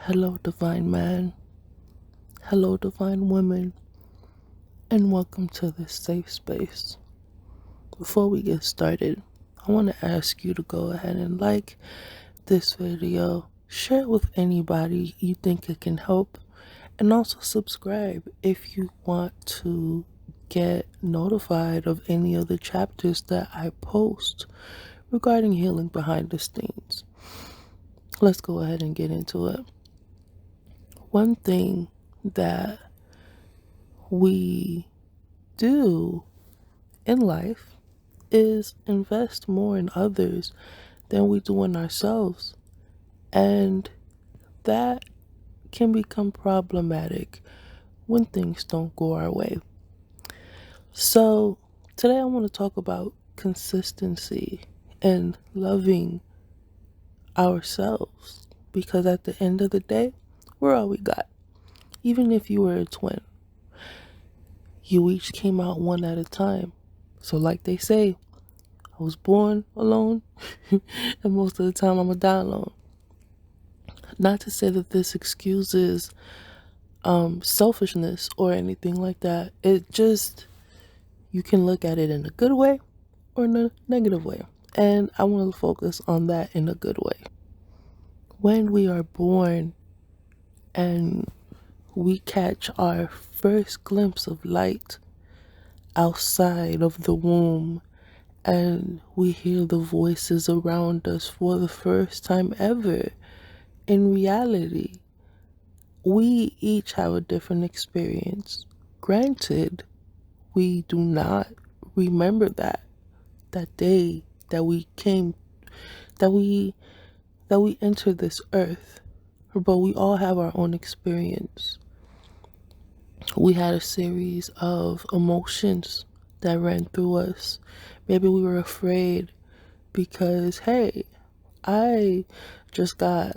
Hello, divine man. Hello, divine woman. And welcome to this safe space. Before we get started, I want to ask you to go ahead and like this video, share it with anybody you think it can help, and also subscribe if you want to get notified of any of the chapters that I post regarding healing behind the scenes. Let's go ahead and get into it. One thing that we do in life is invest more in others than we do in ourselves. And that can become problematic when things don't go our way. So, today I want to talk about consistency and loving ourselves because at the end of the day, we're all we got. Even if you were a twin, you each came out one at a time. So, like they say, I was born alone, and most of the time I'm gonna die alone. Not to say that this excuses selfishness or anything like that. It just, you can look at it in a good way or in a negative way. And I want to focus on that in a good way. When we are born and we catch our first glimpse of light outside of the womb, and we hear the voices around us for the first time ever, in reality, we each have a different experience. Granted, we do not remember that day that we came, that we entered this earth, but we all have our own experience. We had a series of emotions that ran through us. Maybe we were afraid because, hey, I just got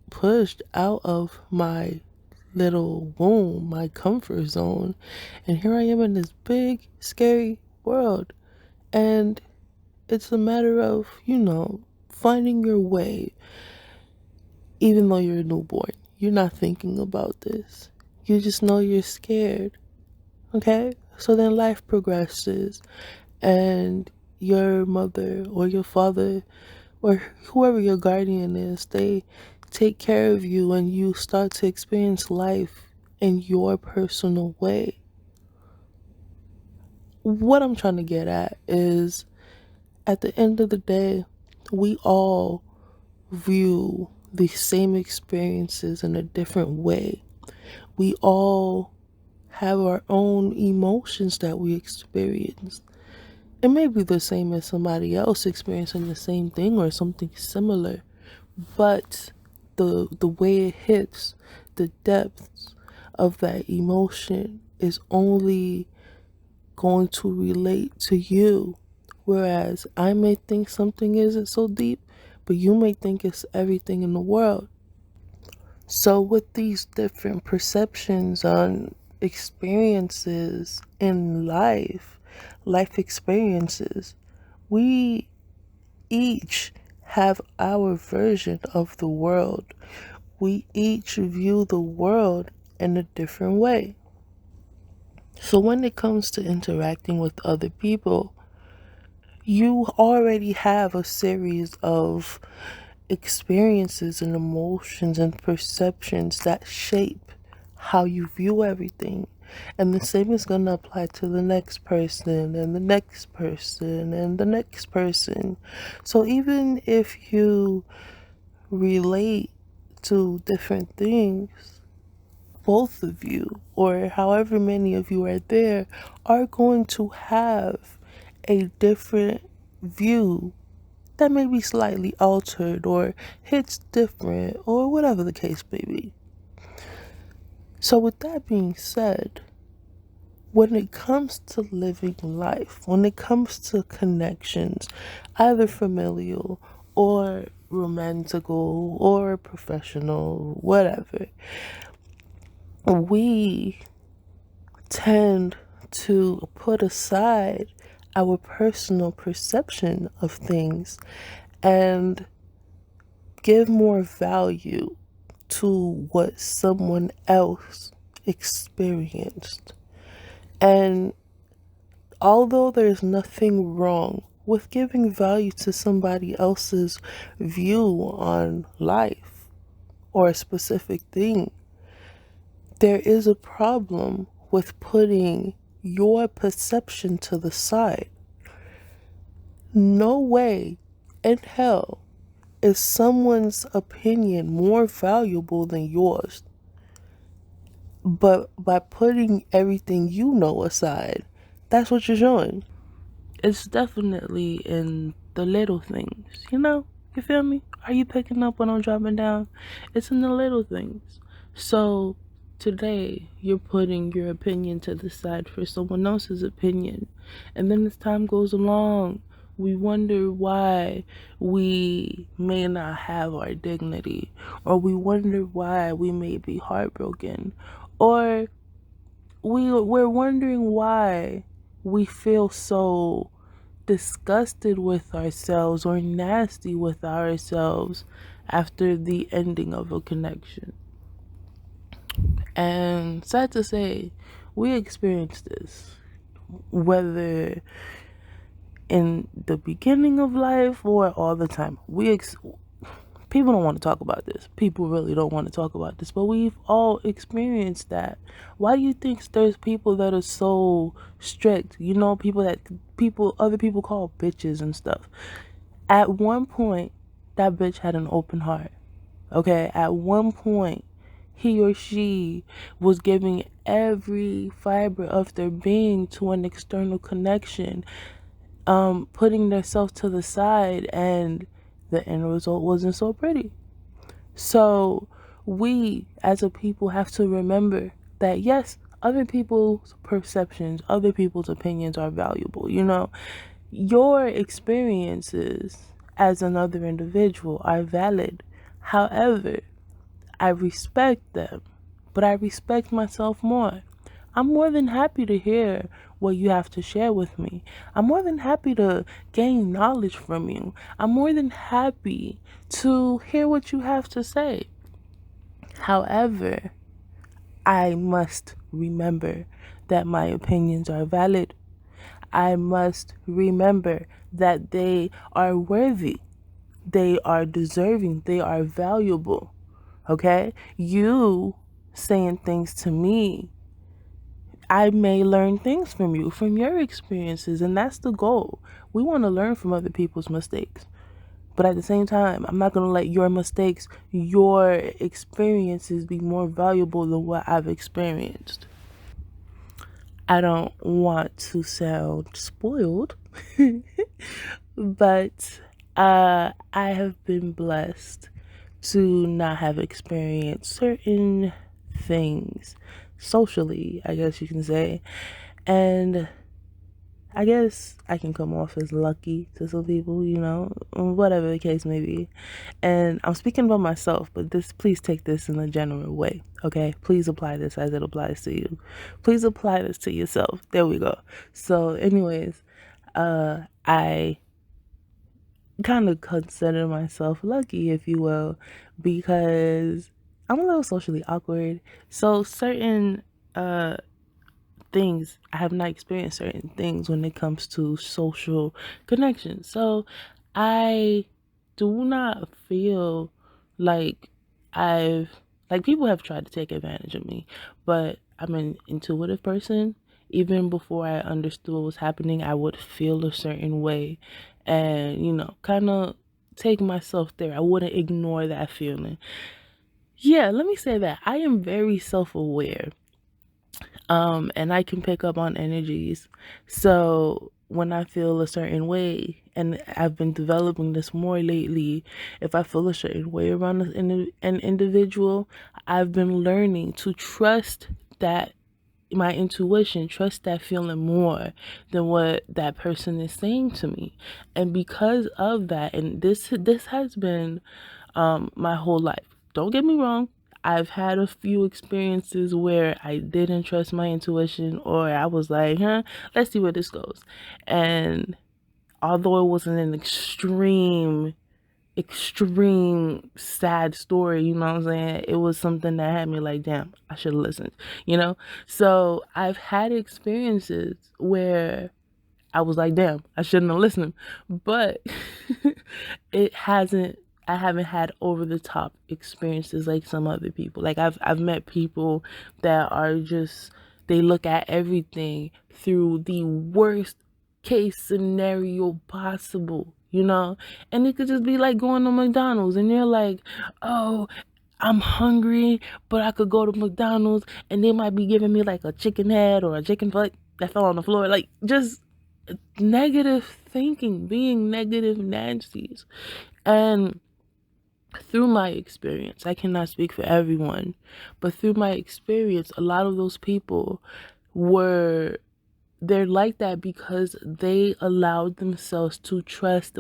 pushed out of my little womb, my comfort zone, and here I am in this big, scary world. And it's a matter of, finding your way. Even though you're a newborn, you're not thinking about this. You just know you're scared. Okay? So then life progresses, and your mother or your father or whoever your guardian is, they take care of you and you start to experience life in your personal way. What I'm trying to get at is, at the end of the day, we all view the same experiences in a different way. We all have our own emotions that we experience. It may be the same as somebody else experiencing the same thing or something similar, but the way it hits, the depths of that emotion is only going to relate to you. Whereas I may think something isn't so deep, but you may think it's everything in the world. So with these different perceptions on experiences in life experiences, we each have our version of the world. We each view the world in a different way. So when it comes to interacting with other people, you already have a series of experiences and emotions and perceptions that shape how you view everything. And the same is going to apply to the next person and the next person and the next person. So even if you relate to different things, both of you, or however many of you are there, are going to have a different view that may be slightly altered or hits different or whatever the case may be. So with that being said, when it comes to living life, when it comes to connections, either familial or romantical or professional, whatever, we tend to put aside our personal perception of things and give more value to what someone else experienced. And although there's nothing wrong with giving value to somebody else's view on life or a specific thing, there is a problem with putting your perception to the side. No way in hell is someone's opinion more valuable than yours. But by putting everything you know aside, that's what you're showing. It's definitely in the little things, you know? You feel me? Are you picking up what I'm dropping down? It's in the little things. So today, you're putting your opinion to the side for someone else's opinion. And then as time goes along, we wonder why we may not have our dignity, or we wonder why we may be heartbroken, or we're wondering why we feel so disgusted with ourselves or nasty with ourselves after the ending of a connection. And sad to say, we experience this, whether in the beginning of life or all the time. People don't want to talk about this. People really don't want to talk about this, but we've all experienced that. Why do you think there's people that are so strict? You know, other people call bitches and stuff. At one point, that bitch had an open heart. Okay? At one point, he or she was giving every fiber of their being to an external connection, putting themselves to the side, and the end result wasn't so pretty. So we as a people have to remember that yes, other people's perceptions, other people's opinions are valuable. You know, your experiences as another individual are valid. However, I respect them, but I respect myself more. I'm more than happy to hear what you have to share with me. I'm more than happy to gain knowledge from you. I'm more than happy to hear what you have to say. However, I must remember that my opinions are valid. I must remember that they are worthy. They are deserving. They are valuable. Okay? You saying things to me, I may learn things from you, from your experiences, and that's the goal. We want to learn from other people's mistakes. But at the same time, I'm not going to let your mistakes, your experiences be more valuable than what I've experienced. I don't want to sound spoiled, but I have been blessed to not have experienced certain things socially, I guess you can say. And I guess I can come off as lucky to some people, you know, whatever the case may be. And I'm speaking about myself, but please take this in a general way, okay? Please apply this as it applies to you. Please apply this to yourself. There we go. So, anyways, I kind of consider myself lucky, if you will, because I'm a little socially awkward. So, certain things, I have not experienced certain things when it comes to social connection. So I do not feel like I've like people have tried to take advantage of me, but I'm an intuitive person. Even before I understood what was happening, I would feel a certain way and, you know, kind of take myself there. I wouldn't ignore that feeling. Yeah, let me say that I am very self-aware, and I can pick up on energies. So when I feel a certain way, and I've been developing this more lately, if I feel a certain way around an individual, I've been learning to trust that my intuition, trust that feeling more than what that person is saying to me. And because of that, and this has been my whole life. Don't get me wrong. I've had a few experiences where I didn't trust my intuition, or I was like, let's see where this goes. And although it wasn't an extreme extreme sad story, you know what I'm saying? It was something that had me like, damn, I should have listened, you know? So I've had experiences where I was like, damn, I shouldn't have listened. But it hasn't I haven't had over the top experiences like some other people. Like I've met people that are just, they look at everything through the worst case scenario possible, you know? And it could just be like going to McDonald's and they're like, oh, I'm hungry, but I could go to McDonald's and they might be giving me like a chicken head or a chicken foot that fell on the floor. Like, just negative thinking, being negative Nancy's. And through my experience, I cannot speak for everyone, but through my experience, a lot of those people were, they're like that because they allowed themselves to trust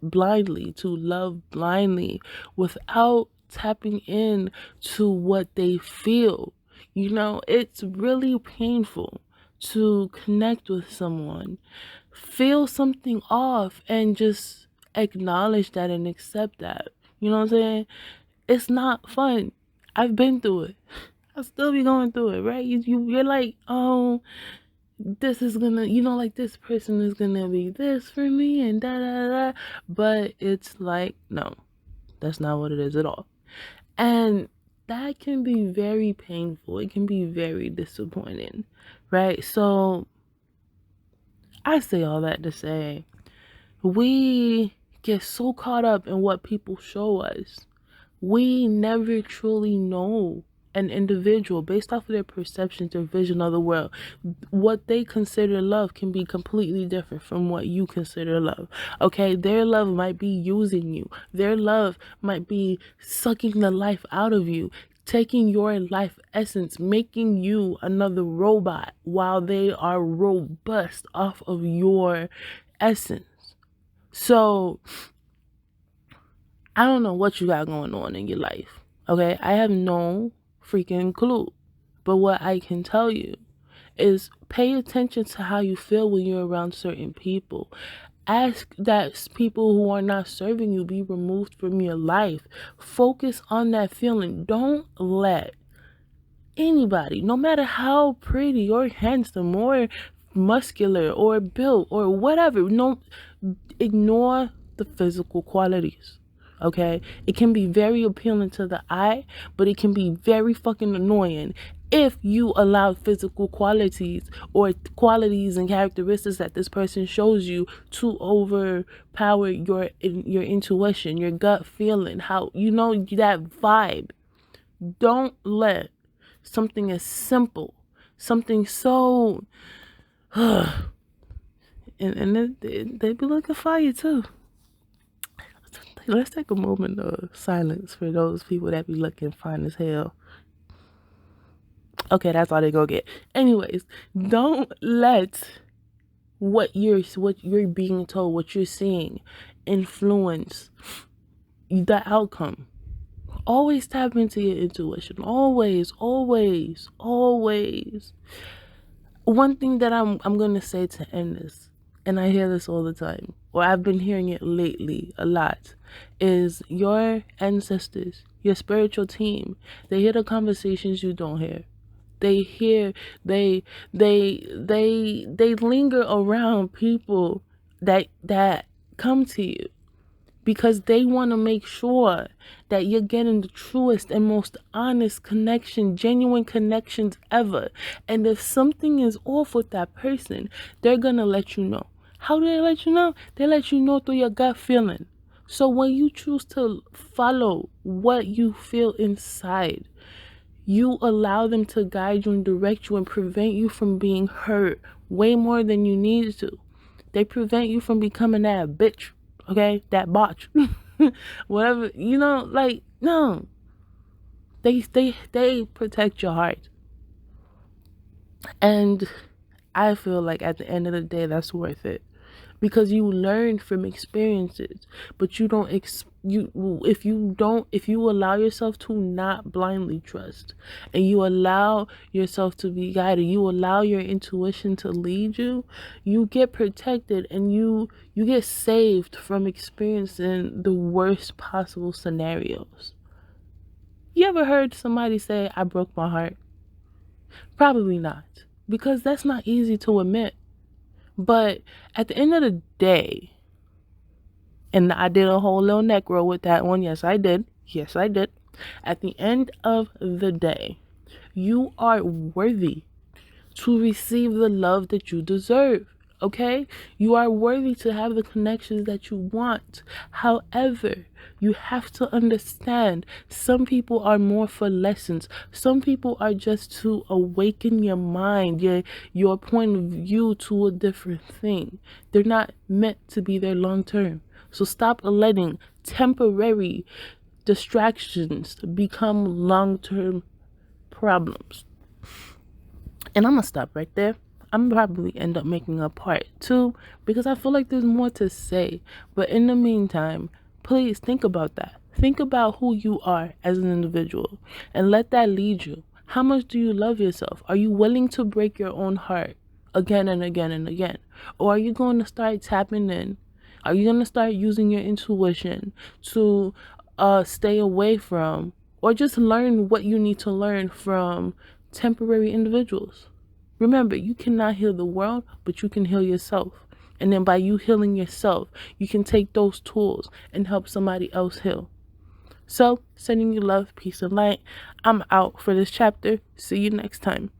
blindly, to love blindly, without tapping in to what they feel. You know, it's really painful to connect with someone, feel something off, and just acknowledge that and accept that. You know what I'm saying? It's not fun. I've been through it. I'll still be going through it, right? You're like, oh, this is gonna, you know, like this person is gonna be this for me and da da da. But it's like, no, that's not what it is at all. And that can be very painful. It can be very disappointing, right? So I say all that to say, we get so caught up in what people show us. We never truly know an individual based off of their perceptions, their vision of the world. What they consider love can be completely different from what you consider love. Okay, their love might be using you. Their love might be sucking the life out of you, taking your life essence, making you another robot while they are robust off of your essence. So I don't know what you got going on in your life. Okay, I have no freaking clue. But what I can tell you is pay attention to how you feel when you're around certain people. Ask that people who are not serving you be removed from your life. Focus on that feeling. Don't let anybody, no matter how pretty or handsome or muscular or built or whatever, no, ignore the physical qualities. Okay, it can be very appealing to the eye, but it can be very fucking annoying if you allow physical qualities or qualities and characteristics that this person shows you to overpower your intuition, your gut feeling, how you know that vibe. Don't let something as simple, something so and they be looking for you too. Let's take a moment of silence for those people that be looking fine as hell. Okay, that's all they go get. Anyways, don't let what you're being told, what you're seeing, influence the outcome. Always tap into your intuition. Always, always, always. One thing that I'm gonna say to end this, and I hear this all the time, or I've been hearing it lately a lot, is your ancestors, your spiritual team, they hear the conversations you don't hear. They hear, they linger around people that come to you because they want to make sure that you're getting the truest and most honest connection, genuine connections ever. And if something is off with that person, they're going to let you know. How do they let you know? They let you know through your gut feeling. So when you choose to follow what you feel inside, you allow them to guide you and direct you and prevent you from being hurt way more than you need to. They prevent you from becoming that bitch, okay? That botch. Whatever, you know, like, no. They protect your heart. And I feel like at the end of the day, that's worth it. because you learn from experiences. But you don't if you allow yourself to not blindly trust, and you allow yourself to be guided, you allow your intuition to lead you, you get protected, and you get saved from experiencing the worst possible scenarios. You ever heard somebody say, I broke my heart? Probably not, because that's not easy to admit. But at the end of the day, and I did a whole little neck roll with that one. Yes, I did. Yes, I did. At the end of the day, you are worthy to receive the love that you deserve. Okay? You are worthy to have the connections that you want. However, you have to understand some people are more for lessons. Some people are just to awaken your mind, your point of view to a different thing. They're not meant to be there long term. So stop letting temporary distractions become long term problems. And I'm gonna stop right there. I'm probably end up making a part 2 because I feel like there's more to say. But in the meantime, please think about that. Think about who you are as an individual and let that lead you. How much do you love yourself? Are you willing to break your own heart again and again and again? Or are you going to start tapping in? Are you going to start using your intuition to stay away from, or just learn what you need to learn from temporary individuals? Remember, you cannot heal the world, but you can heal yourself. And then by you healing yourself, you can take those tools and help somebody else heal. So, sending you love, peace, and light. I'm out for this chapter. See you next time.